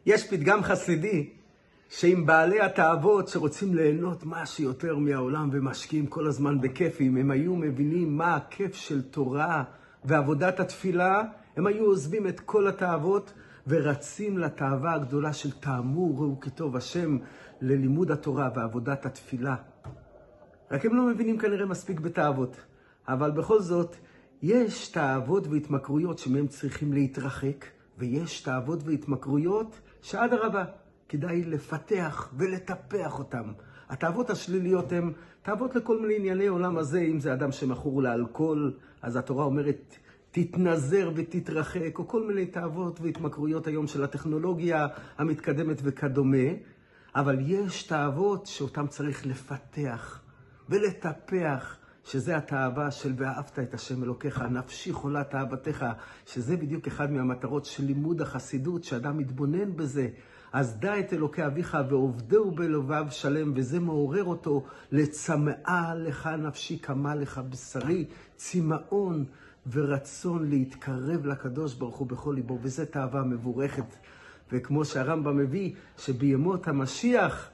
יש פתגם חסידי שעם בעלי התאוות שרוצים ליהנות מה שיותר מהעולם ומשקיעים כל הזמן בכיפים, הם היו מבינים מה הכיף של תורה ועבודת התפילה, הם היו עוזבים את כל התאוות ורצים לתאווה הגדולה של תאמור ראו כי טוב השם ללימוד התורה ועבודת התפילה. רק הם לא מבינים כנראה מספיק בתאוות, אבל בכל זאת יש תאוות והתמכרויות שמהם צריכים להתרחק, ויש תאוות והתמכרויות שעד הרבה כדאי לפתח ולטפח אותם. התאוות השליליות הן תאוות לכל מיני ענייני עולם הזה, אם זה אדם שמכור לאלכוהול, אז התורה אומרת תתנזר ותתרחק, או כל מיני תאוות והתמכרויות היום של הטכנולוגיה המתקדמת וכדומה, אבל יש תאוות שאותם צריך לפתח ולטפח, שזה התאווה של ואהבת את השם אלוקיך, נפשי חולת אהבתך, שזה בדיוק אחד מהמטרות של לימוד החסידות, שאדם מתבונן בזה. אז דע את אלוקי אביך ועובדהו בלבב שלם, וזה מעורר אותו לצמאה לך נפשי, קמה לך בשרי, צמאון ורצון להתקרב לקדוש ברוך הוא בכל ליבו, וזה תאווה מבורכת. וכמו שהרמב"ם מביא, שבימות המשיח,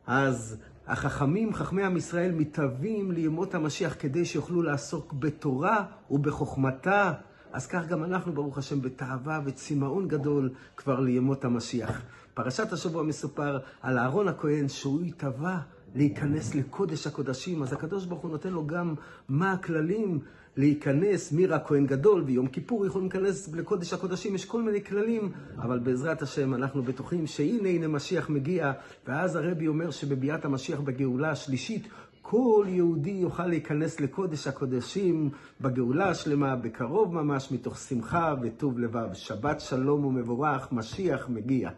אז החכמים, חכמי עם ישראל, מתאווים לימות המשיח כדי שיוכלו לעסוק בתורה ובחוכמתה. אז כך גם אנחנו, ברוך השם, בתאווה וצמאון גדול כבר לימות המשיח. פרשת השבוע מסופר על אהרון הכהן שהוא התאווה להיכנס לקודש הקודשים, אז הקדוש ברוך הוא נותן לו גם מה הכללים להיכנס, מירה כהן גדול ויום כיפור יכולים להיכנס לקודש הקודשים, יש כל מיני כללים, אבל בעזרת השם אנחנו בטוחים שהנה משיח מגיע, ואז הרבי אומר שבביאת המשיח בגאולה השלישית, כל יהודי יוכל להיכנס לקודש הקודשים בגאולה השלמה, בקרוב ממש מתוך שמחה וטוב לבב. שבת שלום ומבורך, משיח מגיע.